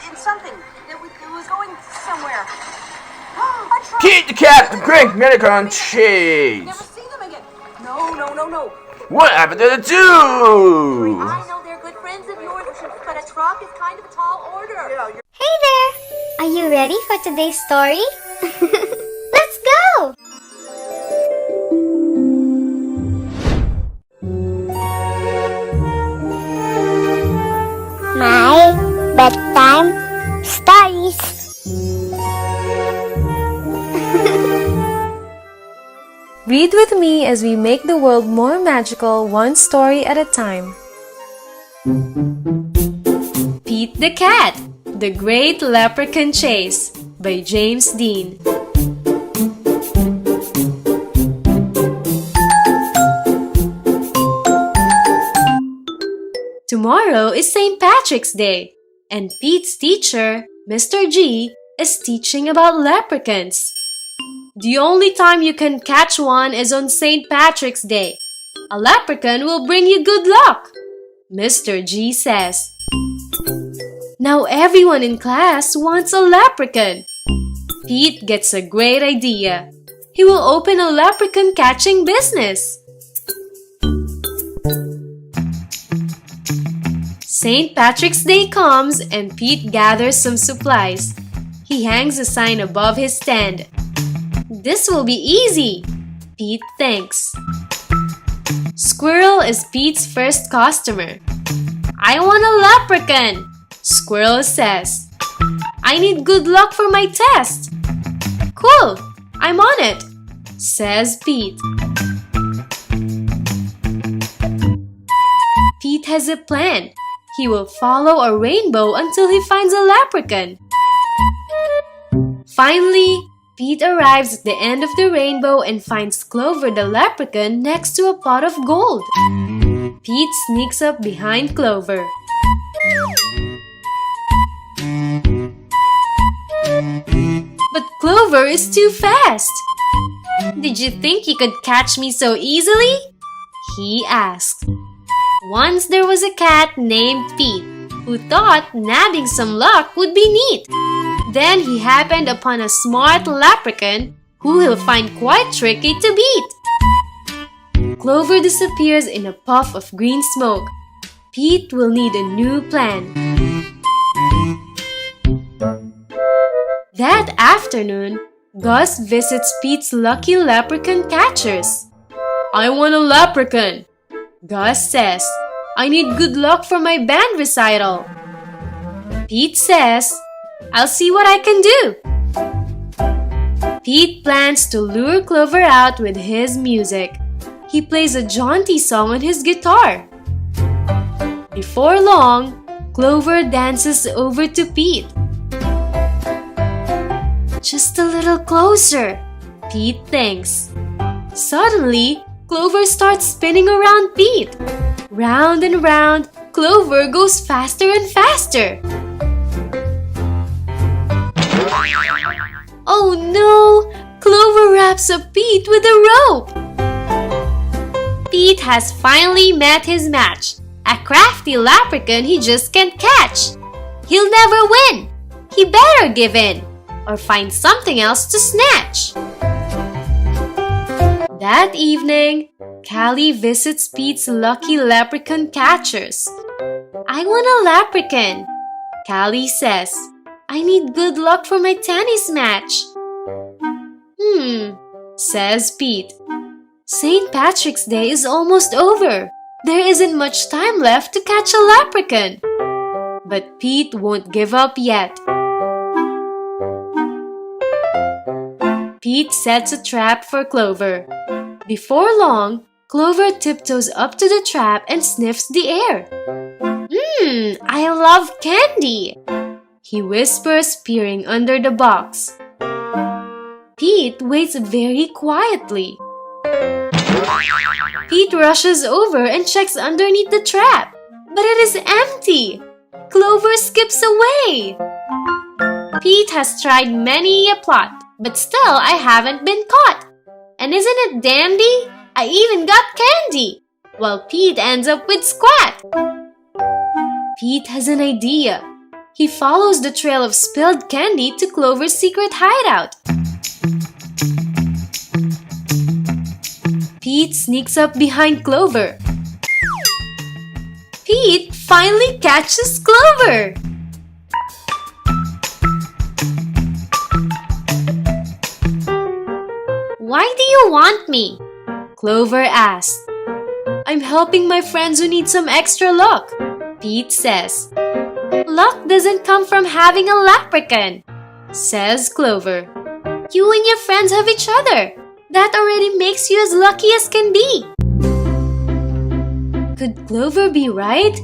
in something. It was going somewhere. A truck. Pete the cat, the great Leprechaun chase. Never see them again. No. What happened to the two? I know they're good friends of yours, but a truck is kind of a tall order. Yeah, Hey there! Are you ready for today's story? Let's go! My bedtime stories. Read with me as we make the world more magical, one story at a time. Pete the Cat, The Great Leprechaun Chase by James Dean. Tomorrow is St. Patrick's Day, and Pete's teacher, Mr. G, is teaching about leprechauns. The only time you can catch one is on St. Patrick's Day. A leprechaun will bring you good luck, Mr. G says. Now everyone in class wants a leprechaun. Pete gets a great idea. He will open a leprechaun catching business. St. Patrick's Day comes and Pete gathers some supplies. He hangs a sign above his stand. This will be easy, Pete thinks. Squirrel is Pete's first customer. I want a leprechaun, Squirrel says. I need good luck for my test. Cool, I'm on it, says Pete. Pete has a plan. He will follow a rainbow until he finds a leprechaun. Finally, Pete arrives at the end of the rainbow and finds Clover the leprechaun next to a pot of gold. Pete sneaks up behind Clover. But Clover is too fast. Did you think you could catch me so easily? He asked. Once there was a cat named Pete who thought nabbing some luck would be neat. Then he happened upon a smart leprechaun who he'll find quite tricky to beat. Clover disappears in a puff of green smoke. Pete will need a new plan. That afternoon, Gus visits Pete's lucky leprechaun catchers. I want a leprechaun, Gus says. I need good luck for my band recital. Pete says, I'll see what I can do. Pete plans to lure Clover out with his music. He plays a jaunty song on his guitar. Before long, Clover dances over to Pete. Just a little closer, Pete thinks. Suddenly, Clover starts spinning around Pete. Round and round, Clover goes faster and faster. Oh no! Clover wraps up Pete with a rope! Pete has finally met his match. A crafty leprechaun he just can't catch. He'll never win! He better give in, or find something else to snatch. That evening, Callie visits Pete's lucky leprechaun catchers. I want a leprechaun, Callie says. I need good luck for my tennis match. Says Pete. St. Patrick's Day is almost over. There isn't much time left to catch a leprechaun. But Pete won't give up yet. Pete sets a trap for Clover. Before long, Clover tiptoes up to the trap and sniffs the air. I love candy, he whispers, peering under the box. Pete waits very quietly. Pete rushes over and checks underneath the trap, but it is empty. Clover skips away. Pete has tried many a plot, but still I haven't been caught. And isn't it dandy? I even got candy, while Pete ends up with squat. Pete has an idea. He follows the trail of spilled candy to Clover's secret hideout. Pete sneaks up behind Clover. Pete finally catches Clover! Why do you want me? Clover asked. I'm helping my friends who need some extra luck, Pete says. Luck doesn't come from having a leprechaun, says Clover. You and your friends have each other. That already makes you as lucky as can be. Could Clover be right?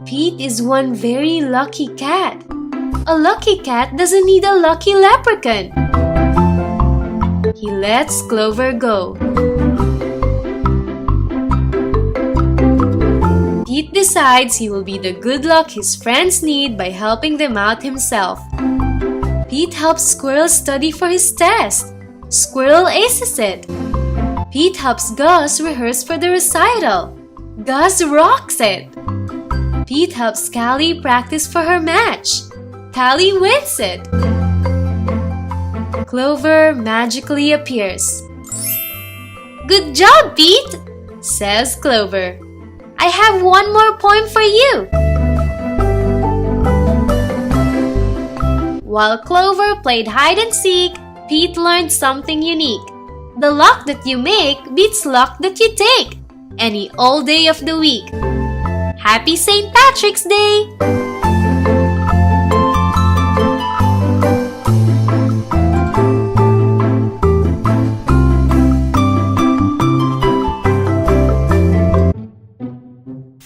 Pete is one very lucky cat. A lucky cat doesn't need a lucky leprechaun. He lets Clover go. Pete decides he will be the good luck his friends need by helping them out himself. Pete helps Squirrel study for his test. Squirrel aces it. Pete helps Gus rehearse for the recital. Gus rocks it. Pete helps Callie practice for her match. Callie wins it. Clover magically appears. Good job, Pete, says Clover. I have one more poem for you. While Clover played hide and seek, Pete learned something unique. The luck that you make beats luck that you take, any old day of the week. Happy St. Patrick's Day!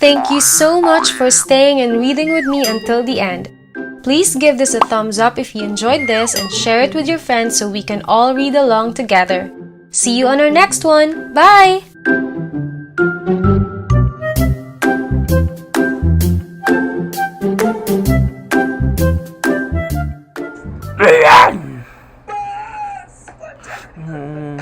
Thank you so much for staying and reading with me until the end. Please give this a thumbs up if you enjoyed this and share it with your friends so we can all read along together. See you on our next one. Bye!